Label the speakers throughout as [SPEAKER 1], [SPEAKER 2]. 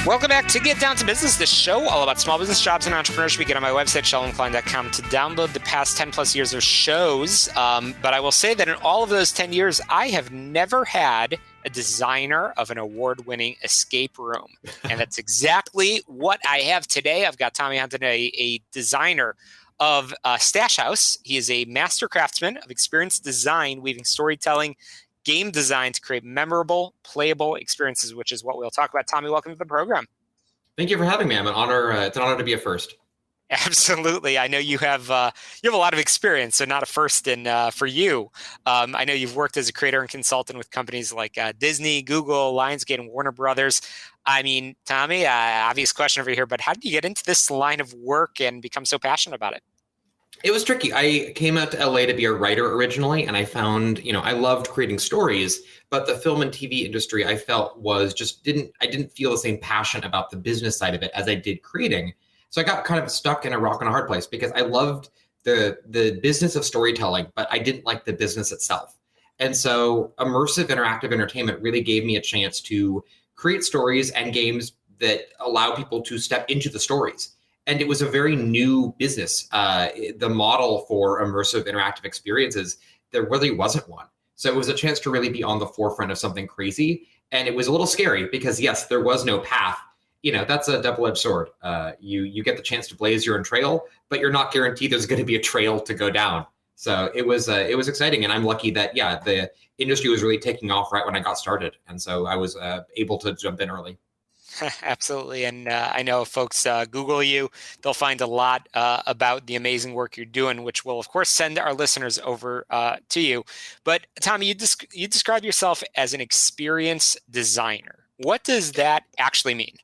[SPEAKER 1] Welcome back to Get Down to Business, the show all about small business, jobs, and entrepreneurship. You get on my website, shalomklein.com, to download the past 10 plus years of shows. But I will say that in all of those 10 years, I have never had a designer of an award-winning escape room. And that's exactly what I have today. I've got Tommy Honton, a designer of Stash House. He is a master craftsman of experience design, weaving storytelling, game design to create memorable, playable experiences, which is what we'll talk about. Tommy, welcome to the program.
[SPEAKER 2] Thank you for having me. I'm an honor. It's an honor to be a first.
[SPEAKER 1] Absolutely. I know you have a lot of experience, so not a first for you. I know you've worked as a creator and consultant with companies like Disney, Google, Lionsgate, and Warner Brothers. I mean, Tommy, obvious question over here, but how did you get into this line of work and become so passionate about it?
[SPEAKER 2] It was tricky. I came out to LA to be a writer originally, and I found, I loved creating stories, but the film and TV industry I felt was I didn't feel the same passion about the business side of it as I did creating. So I got kind of stuck in a rock and a hard place because I loved the business of storytelling, but I didn't like the business itself. And so immersive interactive entertainment really gave me a chance to create stories and games that allow people to step into the stories. And it was a very new business. The model for immersive interactive experiences, there really wasn't one. So it was a chance to really be on the forefront of something crazy. And it was a little scary because, yes, there was no path. That's a double-edged sword. You get the chance to blaze your own trail, but you're not guaranteed there's going to be a trail to go down. So it was exciting. And I'm lucky that, the industry was really taking off right when I got started. And so I was able to jump in early.
[SPEAKER 1] Absolutely. And I know if folks Google you, they'll find a lot about the amazing work you're doing, which will, of course, send our listeners over to you. But Tommy, you describe yourself as an experience designer. What does that actually mean?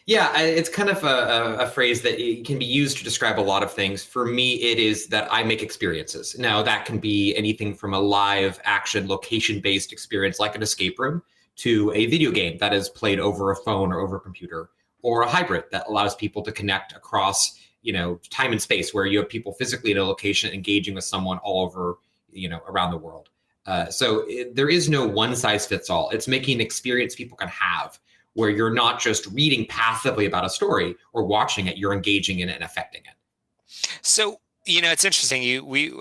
[SPEAKER 2] Yeah, it's kind of a phrase that it can be used to describe a lot of things. For me, it is that I make experiences. Now, that can be anything from a live action location-based experience like an escape room to a video game that is played over a phone or over a computer, or a hybrid that allows people to connect across, time and space, where you have people physically in a location engaging with someone all over, around the world. There is no one size fits all. It's making an experience people can have where you're not just reading passively about a story or watching it, you're engaging in it and affecting it.
[SPEAKER 1] So, it's interesting.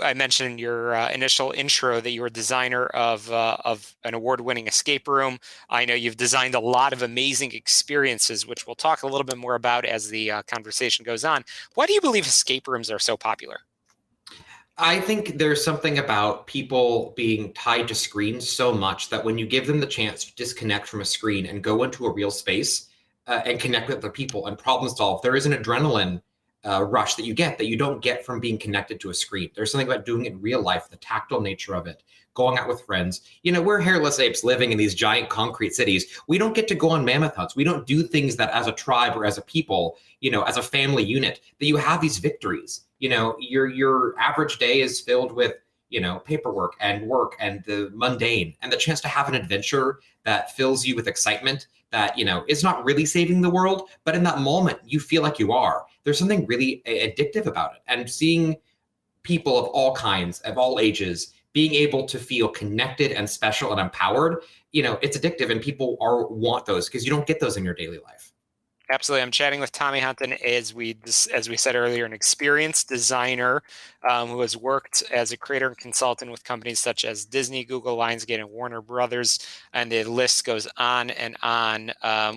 [SPEAKER 1] I mentioned in your initial intro that you were a designer of an award-winning escape room. I know you've designed a lot of amazing experiences, which we'll talk a little bit more about as the conversation goes on. Why do you believe escape rooms are so popular?
[SPEAKER 2] I think there's something about people being tied to screens so much that when you give them the chance to disconnect from a screen and go into a real space and connect with other people and problem solve, there is an adrenaline rush that you don't get from being connected to a screen. There's something about doing it in real life, the tactile nature of it, going out with friends. We're hairless apes living in these giant concrete cities. We don't get to go on mammoth hunts. We don't do things that as a tribe or as a people, as a family unit, that you have these victories. Your average day is filled with, paperwork and work and the mundane, and the chance to have an adventure that fills you with excitement that, is not really saving the world, but in that moment you feel like you are. There's something really addictive about it. And seeing people of all kinds, of all ages, being able to feel connected and special and empowered, it's addictive, and people want those because you don't get those in your daily life.
[SPEAKER 1] Absolutely. I'm chatting with Tommy Honton, as we said earlier, an experienced designer who has worked as a creator and consultant with companies such as Disney, Google, Lionsgate, and Warner Brothers. And the list goes on and on,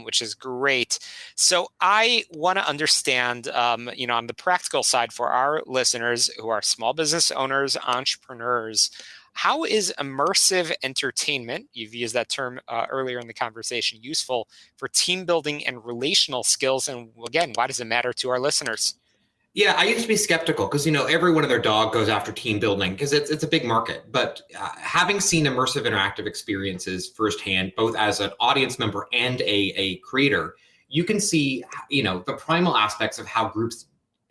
[SPEAKER 1] which is great. So I want to understand, on the practical side for our listeners who are small business owners, entrepreneurs, how is immersive entertainment, you've used that term earlier in the conversation, useful for team building and relational skills? And again, why does it matter to our listeners?
[SPEAKER 2] Yeah, I used to be skeptical because, everyone and their dog goes after team building because it's a big market. But having seen immersive interactive experiences firsthand, both as an audience member and a creator, you can see, the primal aspects of how groups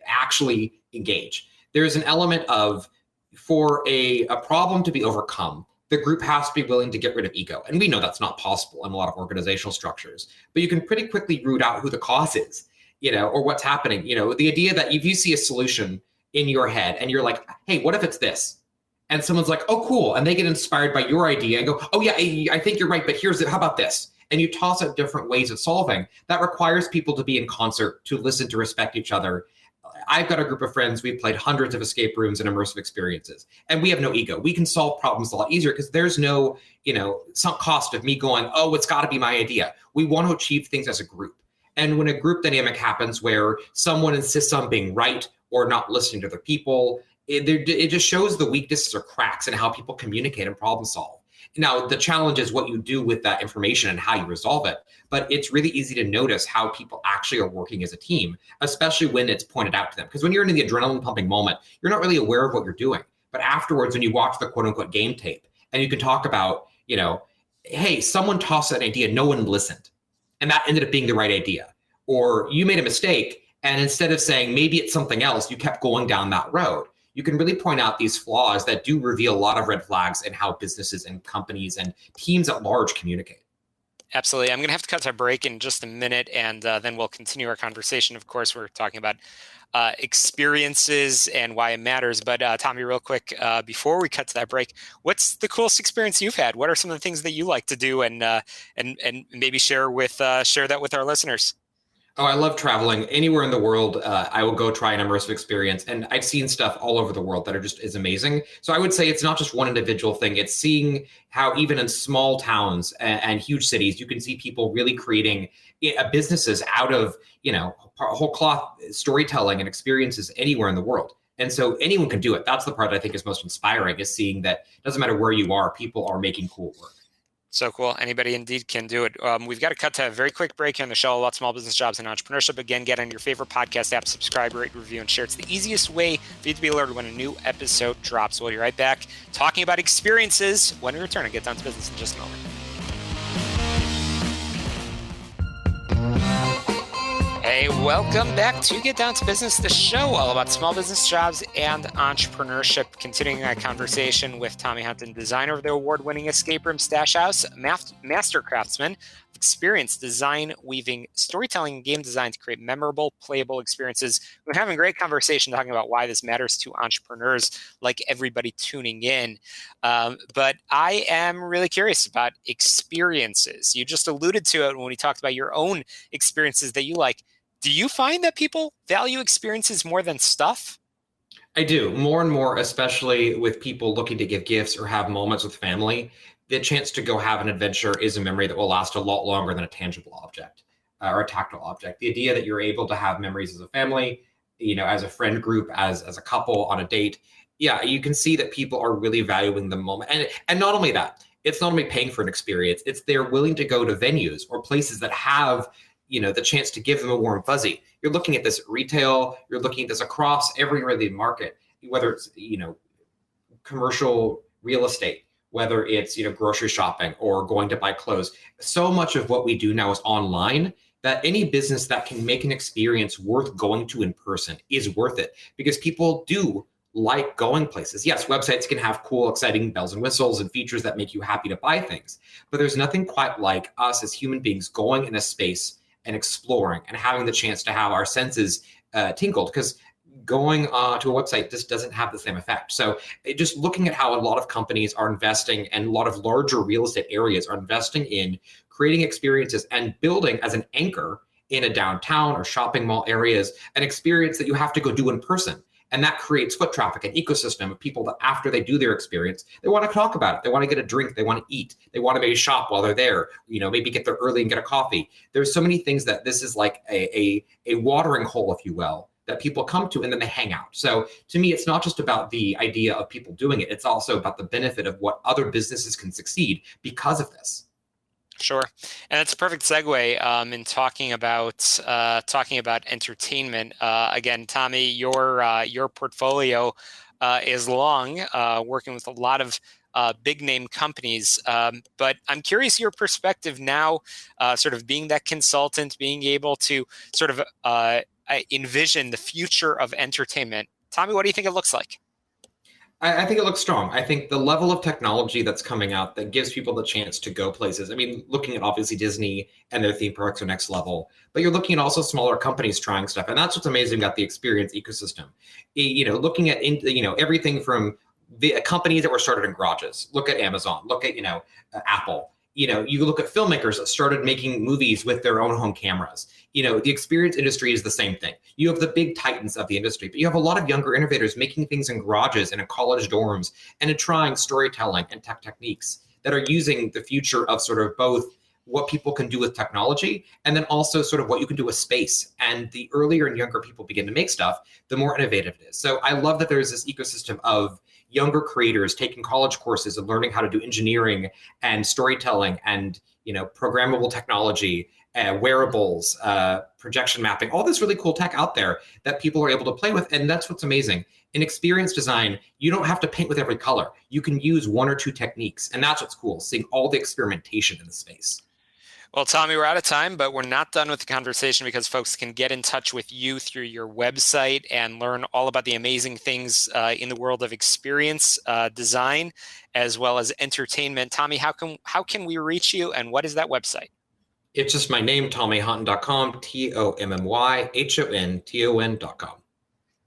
[SPEAKER 2] actually engage. There's an element of, for a problem to be overcome, the group has to be willing to get rid of ego. And we know that's not possible in a lot of organizational structures, but you can pretty quickly root out who the cause is, or what's happening. The idea that if you see a solution in your head and you're like, hey, what if it's this? And someone's like, oh, cool. And they get inspired by your idea and go, oh yeah, I think you're right, but how about this? and you toss out different ways of solving, that requires people to be in concert, to listen, to respect each other. I've got a group of friends. We've played hundreds of escape rooms and immersive experiences, and we have no ego. We can solve problems a lot easier because there's no, sunk cost of me going, oh, it's got to be my idea. We want to achieve things as a group. And when a group dynamic happens where someone insists on being right or not listening to their people, it just shows the weaknesses or cracks in how people communicate and problem solve. Now, the challenge is what you do with that information and how you resolve it. But it's really easy to notice how people actually are working as a team, especially when it's pointed out to them. Because when you're in the adrenaline pumping moment, you're not really aware of what you're doing. But afterwards, when you watch the quote unquote game tape and you can talk about, hey, someone tossed an idea, no one listened. And that ended up being the right idea. Or you made a mistake, and instead of saying maybe it's something else, you kept going down that road. You can really point out these flaws that do reveal a lot of red flags in how businesses and companies and teams at large communicate.
[SPEAKER 1] Absolutely. I'm going to have to cut to a break in just a minute, and then we'll continue our conversation. Of course, we're talking about experiences and why it matters. But Tommy, real quick, before we cut to that break, what's the coolest experience you've had? What are some of the things that you like to do, and maybe share that with our listeners?
[SPEAKER 2] Oh, I love traveling anywhere in the world. I will go try an immersive experience, and I've seen stuff all over the world that is amazing. So I would say it's not just one individual thing. It's seeing how even in small towns and huge cities, you can see people really creating businesses out of, whole cloth storytelling and experiences anywhere in the world. And so anyone can do it. That's the part that I think is most inspiring, is seeing that it doesn't matter where you are, people are making cool work.
[SPEAKER 1] So cool. Anybody indeed can do it. We've got to cut to a very quick break here on the show about small business, jobs, and entrepreneurship. Again, get on your favorite podcast app, subscribe, rate, review, and share. It's the easiest way for you to be alerted when a new episode drops. We'll be right back talking about experiences when we return and get down to business in just a moment. Hey, welcome back to Get Down to Business, the show all about small business, jobs, and entrepreneurship. Continuing our conversation with Tommy Honton, designer of the award-winning escape room Stash House, master craftsman of experience design, weaving, storytelling, and game design to create memorable, playable experiences. We're having a great conversation talking about why this matters to entrepreneurs like everybody tuning in. But I am really curious about experiences. You just alluded to it when we talked about your own experiences that you like. Do you find that people value experiences more than stuff?
[SPEAKER 2] I do, more and more, especially with people looking to give gifts or have moments with family. The chance to go have an adventure is a memory that will last a lot longer than a tangible object or a tactile object. The idea that you're able to have memories as a family, as a friend group, as a couple on a date. Yeah, you can see that people are really valuing the moment. And not only that, it's not only paying for an experience, it's they're willing to go to venues or places that have the chance to give them a warm fuzzy. You're looking at this at retail, you're looking at this across every really market, whether it's, commercial real estate, whether it's, grocery shopping or going to buy clothes. So much of what we do now is online, that any business that can make an experience worth going to in person is worth it, because people do like going places. Yes, websites can have cool, exciting bells and whistles and features that make you happy to buy things, but there's nothing quite like us as human beings going in a space and exploring and having the chance to have our senses tinkled, because going to a website just doesn't have the same effect. So just looking at how a lot of companies are investing, and a lot of larger real estate areas are investing in creating experiences and building as an anchor in a downtown or shopping mall areas, an experience that you have to go do in person. And that creates foot traffic, an ecosystem of people that after they do their experience, they want to talk about it. They want to get a drink. They want to eat. They want to maybe shop while they're there, maybe get there early and get a coffee. There's so many things that this is like a watering hole, if you will, that people come to and then they hang out. So to me, it's not just about the idea of people doing it. It's also about the benefit of what other businesses can succeed because of this.
[SPEAKER 1] Sure, and that's a perfect segue in talking about entertainment. Again, Tommy, your portfolio is long, working with a lot of big name companies. But I'm curious your perspective now, sort of being that consultant, being able to sort of envision the future of entertainment. Tommy, what do you think it looks like?
[SPEAKER 2] I think it looks strong. I think the level of technology that's coming out that gives people the chance to go places. I mean, looking at obviously Disney and their theme parks are next level, but you're looking at also smaller companies trying stuff. And that's what's amazing about the experience ecosystem. Looking at, everything from the companies that were started in garages. Look at Amazon, look at, Apple. You look at filmmakers that started making movies with their own home cameras. The experience industry is the same thing. You have the big titans of the industry, but you have a lot of younger innovators making things in garages and in college dorms and in trying storytelling and tech techniques that are using the future of sort of both what people can do with technology and then also sort of what you can do with space. And the earlier and younger people begin to make stuff, the more innovative it is. So I love that there's this ecosystem of younger creators taking college courses and learning how to do engineering and storytelling and programmable technology, wearables, projection mapping, all this really cool tech out there that people are able to play with. And that's what's amazing. In experience design, you don't have to paint with every color. You can use one or two techniques. And that's what's cool, seeing all the experimentation in the space.
[SPEAKER 1] Well, Tommy, we're out of time, but we're not done with the conversation because folks can get in touch with you through your website and learn all about the amazing things in the world of experience design as well as entertainment. Tommy, how can we reach you, and what is that website?
[SPEAKER 2] It's just my name, TommyHonton.com, TommyHonton.com.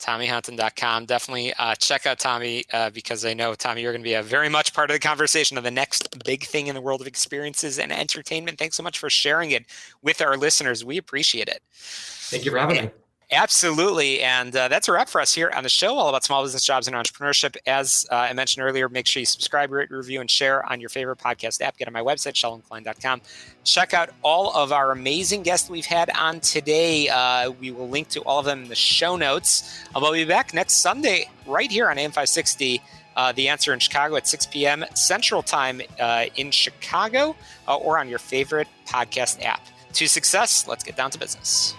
[SPEAKER 1] TommyHonton.com. Definitely check out Tommy because I know, Tommy, you're going to be a very much part of the conversation of the next big thing in the world of experiences and entertainment. Thanks so much for sharing it with our listeners. We appreciate it.
[SPEAKER 2] Thank you for having me.
[SPEAKER 1] Absolutely. And that's a wrap for us here on the show, all about small business, jobs, and entrepreneurship. As I mentioned earlier, make sure you subscribe, rate, review, and share on your favorite podcast app. Get on my website, shalomklein.com. Check out all of our amazing guests we've had on today. We will link to all of them in the show notes. We'll be back next Sunday right here on AM 560, The Answer in Chicago at 6 p.m. Central Time in Chicago or on your favorite podcast app. To success, let's get down to business.